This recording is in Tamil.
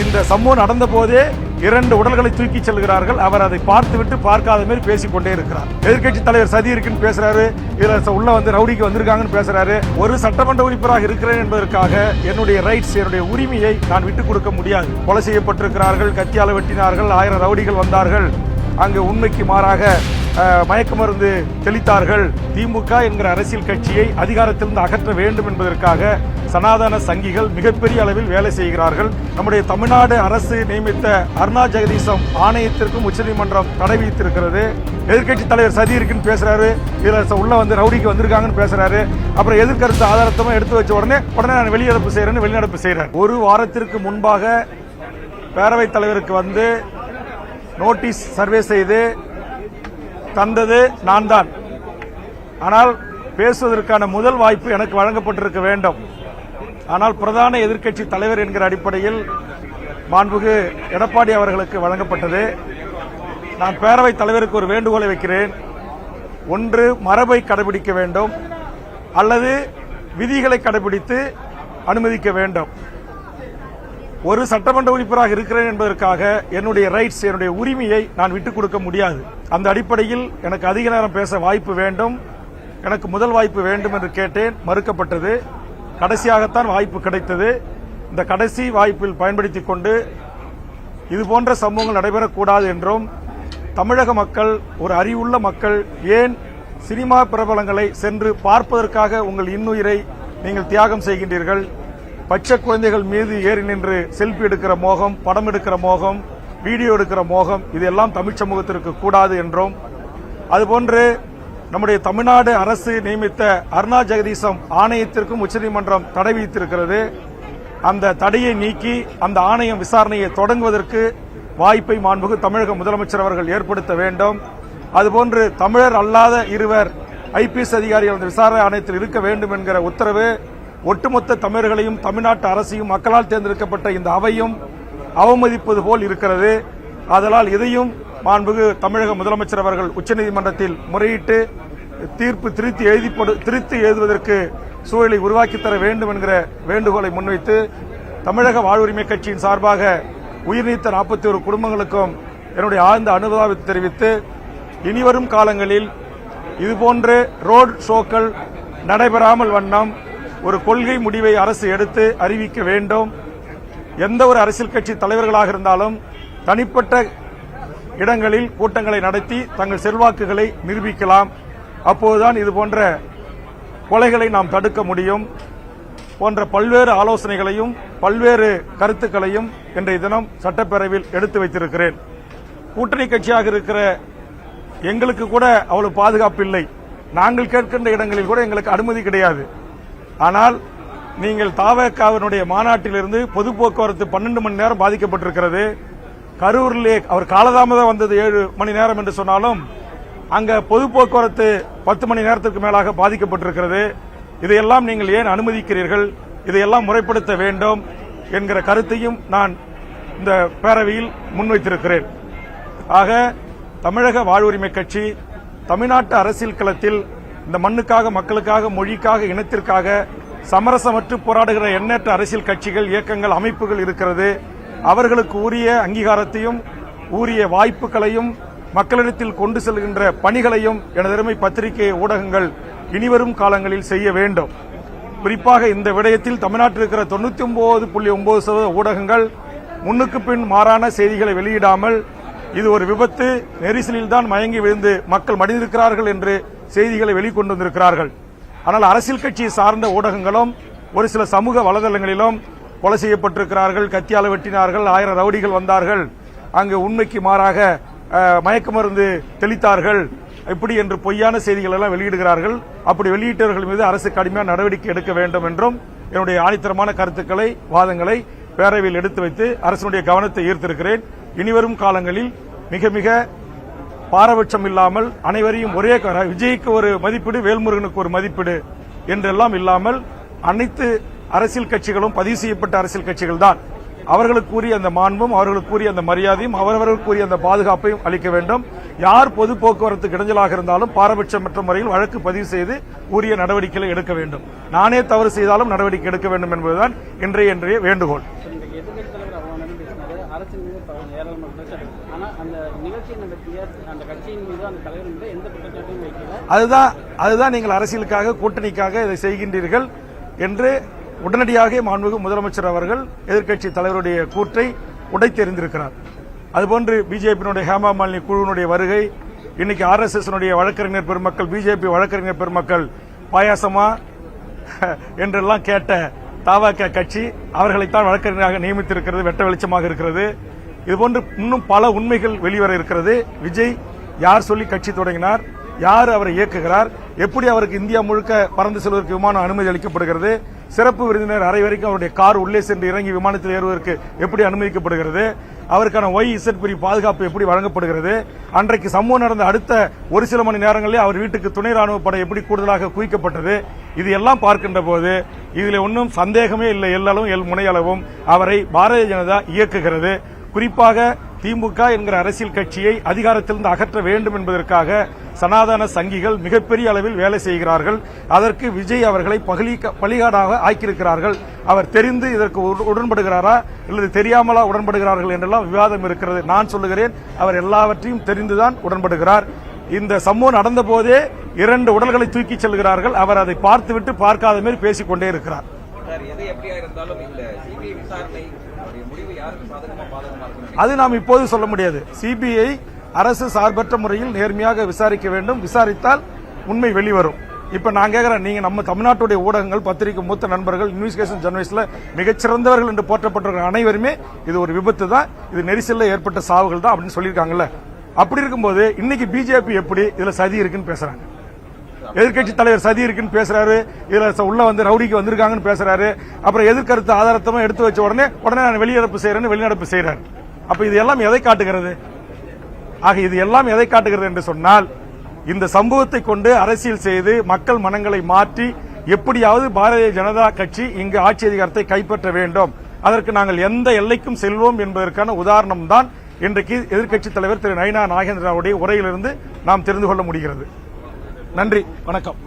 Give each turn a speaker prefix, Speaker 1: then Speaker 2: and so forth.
Speaker 1: இந்த சம்பவம் நடந்த போதே 2 உடல்களை தூக்கி செல்கிறார்கள். அவர் அதை பார்த்துவிட்டு பார்க்காத மாதிரி பேசிக் கொண்டே இருக்கிறார். எதிர்க்கட்சி தலைவர் சதி இருக்குன்னு பேசுறாரு, இதுல உள்ள வந்து ரவுடிக்கு வந்திருக்காங்கன்னு பேசுறாரு. ஒரு சட்டமன்ற உறுப்பினராக இருக்கிறேன் என்பதற்காக என்னுடைய ரைட்ஸ், என்னுடைய உரிமையை நான் விட்டுக் கொடுக்க முடியாது. கொலை செய்யப்பட்டிருக்கிறார்கள், கத்தியால வெட்டினார்கள், 1000 ரவுடிகள் வந்தார்கள், அங்கு உண்மைக்கு மாறாக மயக்க மருந்து தெளித்தார்கள். திமுக என்கிற அரசியல் கட்சியை அதிகாரத்திலிருந்து அகற்ற வேண்டும் என்பதற்காக சனாதன சங்கிகள் மிகப்பெரிய அளவில் வேலை செய்கிறார்கள். நம்முடைய தமிழ்நாடு அரசு நியமித்த அருணா ஜெகதீசம் ஆணையத்திற்கும் உச்சநீதிமன்றம் தடை விதித்திருக்கிறது. எதிர்க்கட்சி தலைவர் சதி இருக்குன்னு பேசுறாரு, இதுல உள்ள வந்து ரவுடிக்கு வந்திருக்காங்கன்னு பேசுறாரு. அப்புறம் எதிர்கருத்து ஆதாரத்தமா எடுத்து வச்ச உடனே நான் வெளிநடப்பு செய்யறேன்னு வெளிநடப்பு செய்யறேன். ஒரு வாரத்திற்கு முன்பாக பேரவைத் தலைவருக்கு வந்து நோட்டீஸ் சர்வே செய்து தந்தது நான் தான். ஆனால் பேசுவதற்கான முதல் வாய்ப்பு எனக்கு வழங்கப்பட்டிருக்க வேண்டும். ஆனால் பிரதான எதிர்க்கட்சி தலைவர் என்கிற அடிப்படையில் மாண்புமிகு எடப்பாடி அவர்களுக்கு வழங்கப்பட்டது. நான் பேரவைத் தலைவருக்கு ஒரு வேண்டுகோளை வைக்கிறேன். ஒன்று, மரபை கடைபிடிக்க வேண்டும், அல்லது விதிகளை கடைபிடித்து அனுமதிக்க வேண்டும். ஒரு சட்டமன்ற உறுப்பினராக இருக்கிறேன் என்பதற்காக என்னுடைய ரைட்ஸ், என்னுடைய உரிமையை நான் விட்டுக் கொடுக்க முடியாது. அந்த அடிப்படையில் எனக்கு அதிக நேரம் பேச வாய்ப்பு வேண்டும், எனக்கு முதல் வாய்ப்பு வேண்டும் என்று கேட்டேன், மறுக்கப்பட்டது. கடைசியாகத்தான் வாய்ப்பு கிடைத்தது. இந்த கடைசி வாய்ப்பில் பயன்படுத்திக் கொண்டு இதுபோன்ற சம்பவங்கள் நடைபெறக்கூடாது என்றும், தமிழக மக்கள் ஒரு அறிவுள்ள மக்கள் ஏன் சினிமா பிரபலங்களை சென்று பார்ப்பதற்காக உங்கள் இன்னுயிரை நீங்கள் தியாகம் செய்கின்றீர்கள்? பச்சை குழந்தைகள் மீது ஏறி நின்று செல்ஃபி எடுக்கிற மோகம், படம் எடுக்கிற மோகம், வீடியோ எடுக்கிற மோகம், இதெல்லாம் தமிழ் சமூகத்திற்கு கூடாது என்றும், அதுபோன்று நம்முடைய தமிழ்நாடு அரசு நியமித்த அருணா ஜெகதீசம் ஆணையத்திற்கும் உச்சநீதிமன்றம் தடை விதித்திருக்கிறது. அந்த தடையை நீக்கி அந்த ஆணையம் விசாரணையை தொடங்குவதற்கு வாய்ப்பை மாண்புமிகு தமிழக முதலமைச்சர் அவர்கள் ஏற்படுத்த வேண்டும். அதுபோன்று தமிழர் அல்லாத 2 IPS அதிகாரிகள் அந்த விசாரணை ஆணையத்தில் இருக்க வேண்டும் என்கிற உத்தரவு ஒட்டுமொத்த தமிழர்களையும், தமிழ்நாட்டு அரசையும், மக்களால் தேர்ந்தெடுக்கப்பட்ட இந்த அவையும் அவமதிப்பது போல் இருக்கிறது. அதனால் இதையும் மாண்புமிகு தமிழக முதலமைச்சர் அவர்கள் உச்சநீதிமன்றத்தில் முறையிட்டு தீர்ப்பு திருத்தி எழுதுவதற்கு சூழலை உருவாக்கி தர வேண்டும் என்கிற வேண்டுகோளை முன்வைத்து தமிழக வாழ்வுரிமை கட்சியின் சார்பாக உயிர்நீத்த 41 குடும்பங்களுக்கும் என்னுடைய ஆழ்ந்த அனுதாபத்தை தெரிவித்து, இனிவரும் காலங்களில் இதுபோன்ற ரோட் ஷோக்கள் நடைபெறாமல் வண்ணம் ஒரு கொள்கை முடிவை அரசு எடுத்து அறிவிக்க வேண்டும். எந்த ஒரு அரசியல் கட்சி தலைவர்களாக இருந்தாலும் தனிப்பட்ட இடங்களில் கூட்டங்களை நடத்தி தங்கள் செல்வாக்குகளை நிரூபிக்கலாம். அப்போதுதான் இதுபோன்ற கொலைகளை நாம் தடுக்க முடியும். போன்ற பல்வேறு ஆலோசனைகளையும் பல்வேறு கருத்துக்களையும் இன்றைய தினம் சட்டப்பேரவையில் எடுத்து வைத்திருக்கிறேன். கூட்டணி கட்சியாக இருக்கிற எங்களுக்கு கூட அவ்வளவு பாதுகாப்பு இல்லை. நாங்கள் கேட்கின்ற இடங்களில் கூட எங்களுக்கு அனுமதி கிடையாது. ஆனால் நீங்கள் தவேகாவினுடைய மாநாட்டிலிருந்து பொது போக்குவரத்து 12 மணி நேரம் பாதிக்கப்பட்டிருக்கிறது. கரூரிலே அவர் காலதாமதம் வந்தது 7 மணி நேரம் என்று சொன்னாலும் அங்க பொது போக்குவரத்து 10 மணி நேரத்திற்கு மேலாக பாதிக்கப்பட்டிருக்கிறது. இதையெல்லாம் நீங்கள் ஏன் அனுமதிக்கிறீர்கள்? இதையெல்லாம் முறைப்படுத்த வேண்டும் என்கிற கருத்தையும் நான் இந்த பேரவையில் முன்வைத்திருக்கிறேன். ஆக தமிழக வாழ்வுரிமை கட்சி தமிழ்நாட்டு அரசியல் களத்தில் இந்த மண்ணுக்காக, மக்களுக்காக, மொழிக்காக, இனத்திற்காக சமரசமற்று போராடுகிற எண்ணற்ற அரசியல் கட்சிகள், இயக்கங்கள், அமைப்புகள் இருக்கிறது. அவர்களுக்கு உரிய அங்கீகாரத்தையும் உரிய வாய்ப்புகளையும் மக்களிடத்தில் கொண்டு செல்கின்ற பணிகளையும் எனதருமை பத்திரிகை ஊடகங்கள் இனிவரும் காலங்களில் செய்ய வேண்டும். குறிப்பாக இந்த விடயத்தில் தமிழ்நாட்டில் இருக்கிற 99.9% ஊடகங்கள் முன்னுக்கு பின் மாறான செய்திகளை வெளியிடாமல் இது ஒரு விபத்து, நெரிசலில் தான் மயங்கி விழுந்து மக்கள் மடிந்திருக்கிறார்கள் என்று செய்திகளை வெளிக்கொண்டு வந்திருக்கிறார்கள். ஆனால் அரசியல் கட்சியை சார்ந்த ஊடகங்களும் ஒரு சில சமூக வலைதளங்களிலும் கொலை செய்யப்பட்டிருக்கிறார்கள், கத்தியால வெட்டினார்கள், 1000 ரவுடிகள் வந்தார்கள், அங்கு உண்மைக்கு மாறாக மயக்க மருந்து தெளித்தார்கள், இப்படி என்று பொய்யான செய்திகள் எல்லாம் வெளியிடுகிறார்கள். அப்படி வெளியிட்டவர்கள் மீது அரசு கடுமையான நடவடிக்கை எடுக்க வேண்டும் என்றும் என்னுடைய ஆணித்தரமான கருத்துக்களை, வாதங்களை பேரவையில் எடுத்து வைத்து அரசுடைய கவனத்தை ஈர்த்திருக்கிறேன். இனிவரும் காலங்களில் மிக மிக பாரபட்சம் இல்லாமல் அனைவரையும் ஒரே, விஜய்க்கு ஒரு மதிப்பீடு, வேல்முருகனுக்கு ஒரு மதிப்பீடு என்றெல்லாம் இல்லாமல் அனைத்து அரசியல் கட்சிகளும் பதிவு செய்யப்பட்ட அரசியல் கட்சிகள் தான். அவர்களுக்குரிய அந்த மாண்பும், அவர்களுக்குரிய அந்த மரியாதையும், அவரவர்களுக்குரிய அந்த பாதுகாப்பையும் அளிக்க வேண்டும். யார் பொது போக்குவரத்துக்கு இடைஞ்சலாக இருந்தாலும் பாரபட்சமற்ற முறையில் வழக்கு பதிவு செய்து உரிய நடவடிக்கைகளை எடுக்க வேண்டும். நானே தவறு செய்தாலும் நடவடிக்கை எடுக்க வேண்டும் என்பதுதான் இன்றைய வேண்டுகோள்.
Speaker 2: அரசின் மீது ஏராளமான குற்றச்சாட்டு. ஆனால் அந்த நிகழ்ச்சியை நடத்திய அந்த கட்சியின் மீது அந்த தலைவர் மீது எந்த குற்றச்சாட்டையும் வைக்கல.
Speaker 1: அதுதான் நீங்கள் அரசியலுக்காக கூட்டணிக்காக இதை செய்கின்றீர்கள் என்று உடனடியாக மாண்புமிகு முதலமைச்சர் அவர்கள் எதிர்க்கட்சி தலைவருடைய கூற்றை உடைத்தெறிந்திருக்கிறார். அதுபோன்று பிஜேபியினுடைய ஹேமா மாலினி குழுவினுடைய வருகை, இன்னைக்கு RSS வழக்கறிஞர் பெருமக்கள், பிஜேபி வழக்கறிஞர் பெருமக்கள் பாயாசமா என்றெல்லாம் கேட்ட தவக கட்சி அவர்களைத்தான் வழக்கறிஞராக நியமித்திருக்கிறது, வெட்ட வெளிச்சமாக இருக்கிறது. இதுபோன்று இன்னும் பல உண்மைகள் வெளிவர இருக்கிறது. விஜய் யார் சொல்லி கட்சி தொடங்கினார், யார் அவரை இயக்குகிறார், எப்படி அவருக்கு இந்தியா முழுக்க பறந்து செல்வதற்கு விமானம் அனுமதி அளிக்கப்படுகிறது, சிறப்பு விருந்தினர் அறை வரைக்கும் அவருடைய கார் உள்ளே சென்று இறங்கி விமானத்தில் ஏறுவதற்கு எப்படி அனுமதிக்கப்படுகிறது, அவருக்கான YZ பிரிவு பாதுகாப்பு எப்படி வழங்கப்படுகிறது, அன்றைக்கு சம்பவம் நடந்த அடுத்த ஒரு சில மணி நேரங்களில் அவர் வீட்டுக்கு துணை ராணுவ படை எப்படி கூடுதலாக குவிக்கப்பட்டது, இது எல்லாம் பார்க்கின்ற போது இதில் ஒன்றும் சந்தேகமே இல்லை. எல்லளவும் முனையளவும் அவரை பாரதிய ஜனதா இயக்குகிறது. குறிப்பாக திமுக என்கிற அரசியல் கட்சியை அதிகாரத்திலிருந்து அகற்ற வேண்டும் என்பதற்காக சனாதன சங்கிகள் மிகப்பெரிய அளவில் வேலை செய்கிறார்கள். அதற்கு விஜய் அவர்களை பலிகாடாக ஆக்கியிருக்கிறார்கள். அவர் தெரிந்து இதற்கு உடன்படுகிறாரா அல்லது தெரியாமலா உடன்படுகிறார்கள் என்றெல்லாம் விவாதம் இருக்கிறது. நான் சொல்லுகிறேன், அவர் எல்லாவற்றையும் தெரிந்துதான் உடன்படுகிறார். இந்த சம்பவம் நடந்த போதே 2 உடல்களை தூக்கி செல்கிறார்கள். அவர் அதை பார்த்துவிட்டு பார்க்காத மாதிரி பேசிக் கொண்டே இருக்கிறார். அது நாம் இப்போது சொல்ல முடியாது. சிபிஐ அரசு சார்பற்ற முறையில் நேர்மையாக விசாரிக்க வேண்டும். விசாரித்தால் உண்மை வெளிவரும். இப்ப நான் கேட்கிறேன், நீங்க நம்ம தமிழ்நாட்டுடைய ஊடகங்கள், பத்திரிகை மூத்த நண்பர்கள், இன்வெஸ்டிகேஷன் ஜர்னலிஸ்ட்ல மிகச்சிறந்தவர்கள் என்று போற்றப்பட்ட அனைவருமே இது ஒரு விபத்து தான், இது நெரிசல்ல ஏற்பட்ட சாவுகள் தான் அப்படின்னு சொல்லியிருக்காங்கல்ல. அப்படி இருக்கும்போது இன்னைக்கு பிஜேபி எப்படி இதுல சதி இருக்குன்னு பேசுறாங்க. எதிர்க்கட்சி தலைவர் சதி இருக்குன்னு பேசுறாரு, இதுல உள்ள வந்து ரவுடிக்கு வந்திருக்காங்கன்னு பேசுறாரு. அப்புறம் எதிர்கருத்து ஆதாரத்தமா எடுத்து வச்ச உடனே நான் வெளிநடப்பு செய்யறேன்னு வெளிநடப்பு செய்யறாரு. அப்ப இது எல்லாம் எதை காட்டுகிறது? ஆக இது எல்லாம் எதை காட்டுகிறது என்று சொன்னால், இந்த சம்பவத்தை கொண்டு அரசியல் செய்து மக்கள் மனங்களை மாற்றி எப்படியாவது பாரதிய ஜனதா கட்சி இங்கு ஆட்சி அதிகாரத்தை கைப்பற்ற வேண்டும், அதற்கு நாங்கள் எந்த எல்லைக்கும் செல்வோம் என்பதற்கான உதாரணம் தான் இன்றைக்கு எதிர்க்கட்சி தலைவர் திரு நயினா நாகேந்திராவுடைய உரையிலிருந்து நாம் தெரிந்து கொள்ள முடிகிறது. நன்றி, வணக்கம்.